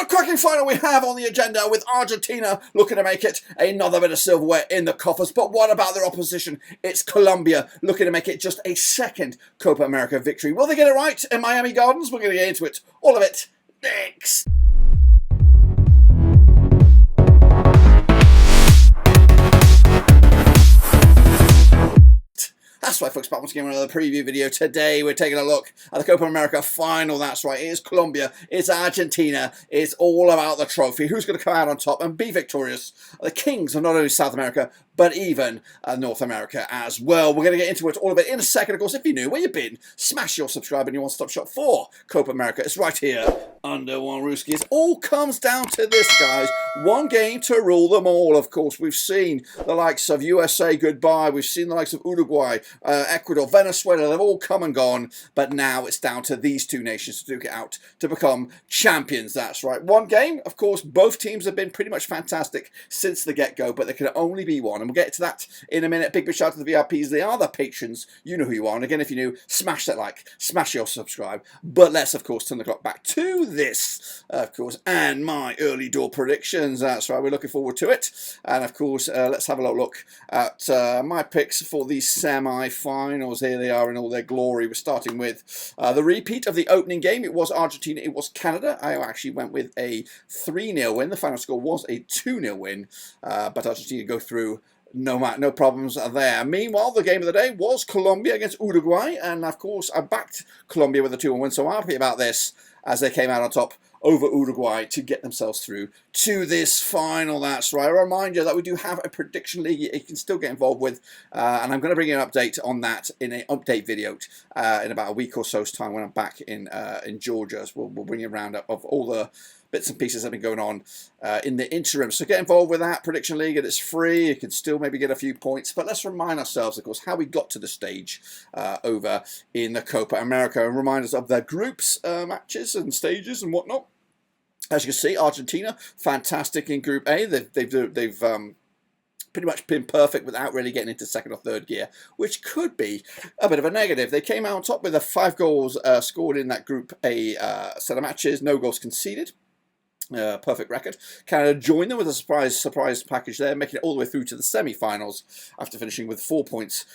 What a cracking final we have on the agenda, with Argentina looking to make it another bit of silverware in the coffers. But what about their opposition? It's Colombia, looking to make it just a second Copa America victory. Will they get it right in Miami Gardens? We're going to get into it, all of it, next. That's right, folks, back once again with another preview video. Today we're taking a look at the Copa America final. That's right, it is Colombia, it's Argentina, it's all about the trophy. Who's going to come out on top and be victorious? The kings of not only South America, but even North America as well. We're going to get into it, all of it, in a second. Of course, if you're new, where you been, smash your subscribe and your one-stop shop for Copa America. It's right here under one rooski. It all comes down to this, guys. One game to rule them all. Of course, we've seen the likes of USA goodbye. We've seen the likes of Uruguay, Ecuador, Venezuela. They've all come and gone. But now it's down to these two nations to duke it out to become champions. That's right. One game. Of course, both teams have been pretty much fantastic since the get-go, but there can only be one. And we'll get to that in a minute. Big shout out to the VIPs. They are the patrons. You know who you are. And again, if you're new, smash that like, smash your subscribe. But let's, of course, turn the clock back to this, of course, and my early door predictions. That's right. We're looking forward to it. And, of course, let's have a little look at my picks for the semi-finals. Here they are in all their glory. We're starting with the repeat of the opening game. It was Argentina. It was Canada. I actually went with a 3-0 win. The final score was a 2-0 win. But Argentina go through no problems there. Meanwhile, the game of the day was Colombia against Uruguay, and of course I backed Colombia with a 2-1 win, so I'm happy about this as they came out on top over Uruguay to get themselves through to this final. That's right. I remind you that we do have a prediction league you can still get involved with, and I'm going to bring you an update on that in an update video in about a week or so's time when I'm back in Georgia. So we'll bring you a roundup of all the bits and pieces that have been going on in the interim. So get involved with that prediction league, and it's free. You can still maybe get a few points. But let's remind ourselves, of course, how we got to the stage over in the Copa America, and remind us of their groups, matches and stages and whatnot. As you can see, Argentina, fantastic in Group A. They've pretty much been perfect without really getting into second or third gear, which could be a bit of a negative. They came out on top with 5 goals scored in that Group A set of matches, no goals conceded. Perfect record. Canada joined them with a surprise package there, making it all the way through to the semi-finals after finishing with 4 points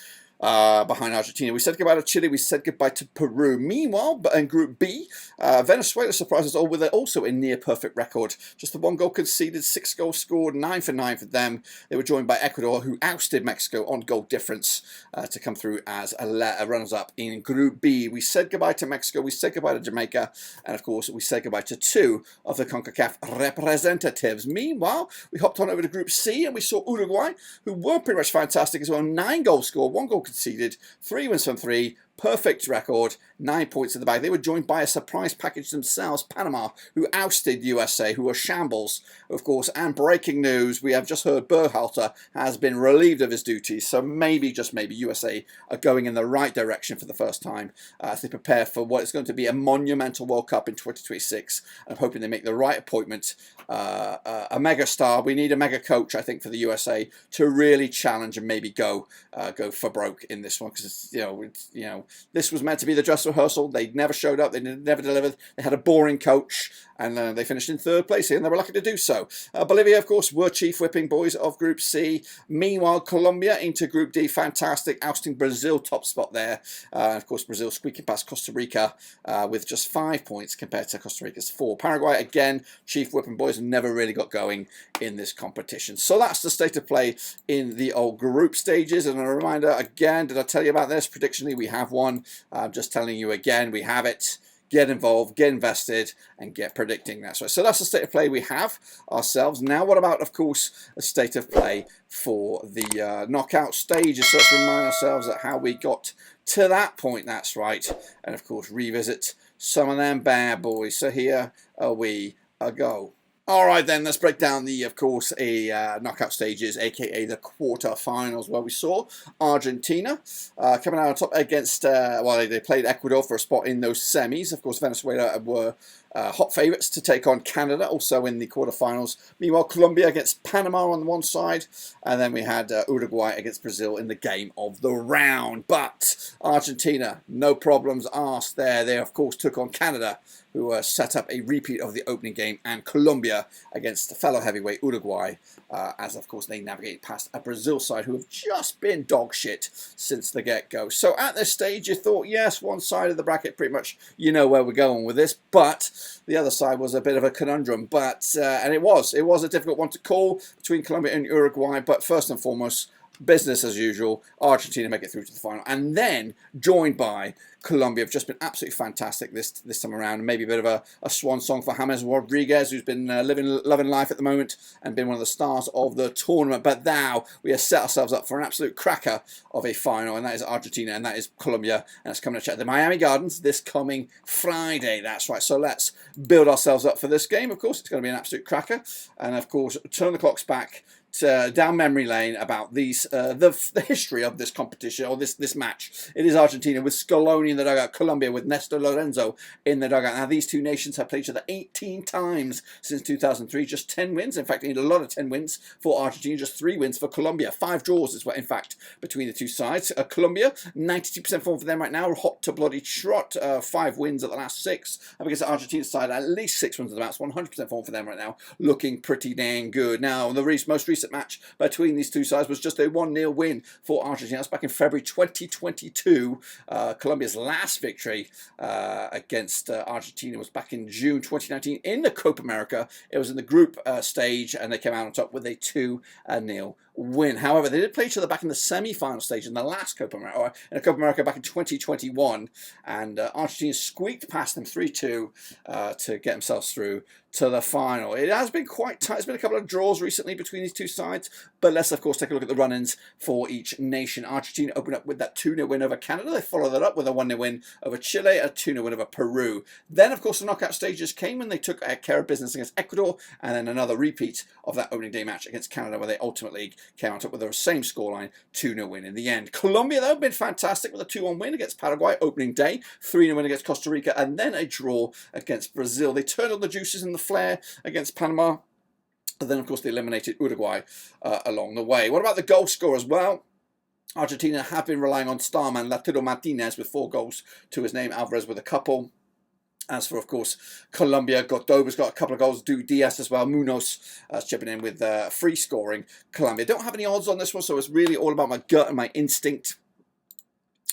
behind Argentina. We said goodbye to Chile. We said goodbye to Peru. Meanwhile, in Group B, Venezuela surprised us all with also a near-perfect record. Just the 1 goal conceded, 6 goals scored, 9 for 9 for them. They were joined by Ecuador, who ousted Mexico on goal difference to come through as a runners-up in Group B. We said goodbye to Mexico. We said goodbye to Jamaica. And, of course, we said goodbye to 2 of the CONCACAF representatives. Meanwhile, we hopped on over to Group C, and we saw Uruguay, who were pretty much fantastic as well. 9 goals scored, 1 goal conceded, 3 wins from 3, perfect record, 9 points in the bag. They were joined by a surprise package themselves, Panama, who ousted USA, who were shambles, of course. And breaking news, we have just heard Berhalter has been relieved of his duties, so maybe, just maybe, USA are going in the right direction for the first time as they prepare for what is going to be a monumental World Cup in 2026. I'm hoping they make the right appointment, a mega star. We need a mega coach, I think, for the USA to really challenge and maybe go for broke in this one, because this was meant to be the dress rehearsal. They never showed up. They never delivered. They had a boring coach, and they finished in 3rd place here, and they were lucky to do so. Bolivia, of course, were chief whipping boys of Group C. Meanwhile, Colombia into Group D, fantastic, ousting Brazil, top spot there. Of course, Brazil squeaking past Costa Rica with just 5 points compared to Costa Rica's 4. Paraguay, again, chief whipping boys, never really got going in this competition. So that's the state of play in the old group stages. And a reminder, again, did I tell you about this? Prediction league, we have one. I'm just telling you again, we have it. Get involved, get invested, and get predicting. That's right. So that's the state of play we have ourselves. Now, what about, of course, a state of play for the knockout stages? So let's remind ourselves at how we got to that point. That's right. And, of course, revisit some of them bad boys. So here we go. All right, then, let's break down the, of course, knockout stages, aka the quarter-finals, where we saw Argentina coming out on top against, well, they played Ecuador for a spot in those semis. Of course, Venezuela were hot favourites to take on Canada, also in the quarterfinals. Meanwhile, Colombia against Panama on the one side, and then we had Uruguay against Brazil in the game of the round. But Argentina, no problems asked there. They, of course, took on Canada, who set up a repeat of the opening game, and Colombia against fellow heavyweight Uruguay, as, of course, they navigated past a Brazil side who have just been dog shit since the get-go. So at this stage, you thought, yes, one side of the bracket, pretty much, you know where we're going with this, but the other side was a bit of a conundrum. But and it was a difficult one to call between Colombia and Uruguay. But first and foremost, business as usual. Argentina make it through to the final, and then joined by Colombia. Have just been absolutely fantastic this time around, and maybe a bit of a swan song for James Rodriguez, who's been loving life at the moment and been one of the stars of the tournament. But now we have set ourselves up for an absolute cracker of a final, and that is Argentina and that is Colombia, and it's coming to check the Miami Gardens this coming Friday. That's right. So let's build ourselves up for this game. Of course, it's going to be an absolute cracker, and of course, turn the clocks back down memory lane about these the history of this competition, or this match. It is Argentina with Scaloni in the dugout, Colombia with Nestor Lorenzo in the dugout. Now these two nations have played each other 18 times since 2003, just 10 wins. In fact, they need a lot of 10 wins for Argentina, just 3 wins for Colombia. 5 draws is what, in fact, between the two sides. Colombia, 92% form for them right now, hot to bloody trot. 5 wins at the last 6. Up against the Argentina side, at least 6 wins at the match. 100% form for them right now, looking pretty dang good. Now, the most recent match between these two sides was just a 1-0 win for Argentina. That's back in February 2022. Colombia's last victory against Argentina was back in June 2019 in the Copa America. It was in the group stage, and they came out on top with a 2-0 win. However, they did play each other back in the semi-final stage in the last Copa America, or in a Copa America back in 2021, and Argentina squeaked past them 3-2 to get themselves through to the final. It has been quite tight. There's been a couple of draws recently between these two sides, but let's of course take a look at the run-ins for each nation. Argentina opened up with that 2-0 win over Canada. They followed that up with a 1-0 win over Chile, a 2-0 win over Peru. Then of course the knockout stages came and they took care of business against Ecuador, and then another repeat of that opening day match against Canada, where they ultimately came out with the same scoreline, 2-0 win in the end. Colombia, though, been fantastic with a 2-1 win against Paraguay opening day, 3-0 win against Costa Rica, and then a draw against Brazil. They turned on the juices in the flair against Panama, and then, of course, they eliminated Uruguay along the way. What about the goal score as well? Argentina have been relying on starman Lautaro Martinez with 4 goals to his name, Alvarez with a couple. As for, of course, Colombia, Cordoba's got a couple of goals, Diaz as well, Munoz chipping in with free scoring. Colombia don't have any odds on this one, so it's really all about my gut and my instinct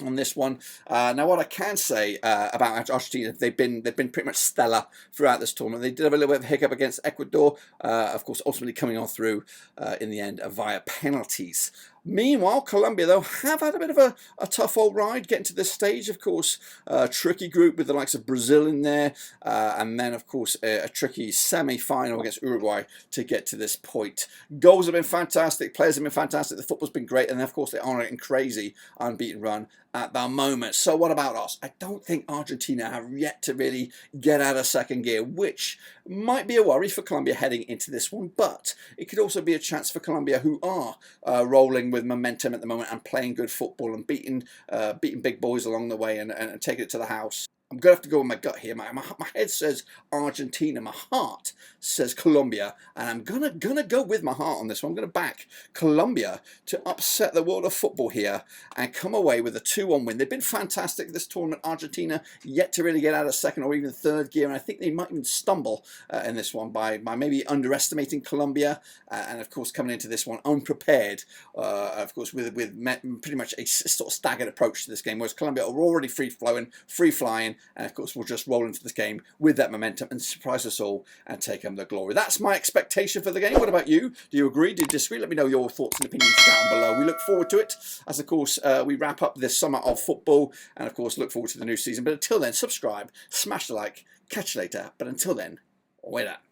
on this one. Now, what I can say about Argentina, they've been pretty much stellar throughout this tournament. They did have a little bit of a hiccup against Ecuador, of course, ultimately coming on through in the end via penalties. Meanwhile, Colombia, though, have had a bit of a tough old ride getting to this stage. Of course, a tricky group with the likes of Brazil in there, and then, of course, a tricky semi-final against Uruguay to get to this point. Goals have been fantastic, players have been fantastic, the football's been great, and, of course, they're on a crazy unbeaten run at the moment. So what about us? I don't think Argentina have yet to really get out of second gear, which might be a worry for Colombia heading into this one, but it could also be a chance for Colombia, who are rolling with momentum at the moment and playing good football and beating big boys along the way and taking it to the house. I'm going to have to go with my gut here. My head says Argentina. My heart says Colombia. And I'm gonna go with my heart on this one. I'm going to back Colombia to upset the world of football here and come away with a 2-1 win. They've been fantastic this tournament. Argentina yet to really get out of second or even third gear. And I think they might even stumble in this one by maybe underestimating Colombia. And, of course, coming into this one unprepared. Of course, with pretty much a sort of staggered approach to this game. Whereas Colombia are already free-flowing, free-flying. And of course, we'll just roll into this game with that momentum and surprise us all and take home the glory. That's my expectation for the game. What about you? Do you agree? Do you disagree? Let me know your thoughts and opinions down below. We look forward to it as, of course, we wrap up this summer of football and, of course, look forward to the new season. But until then, subscribe, smash the like, catch you later. But until then, we're out.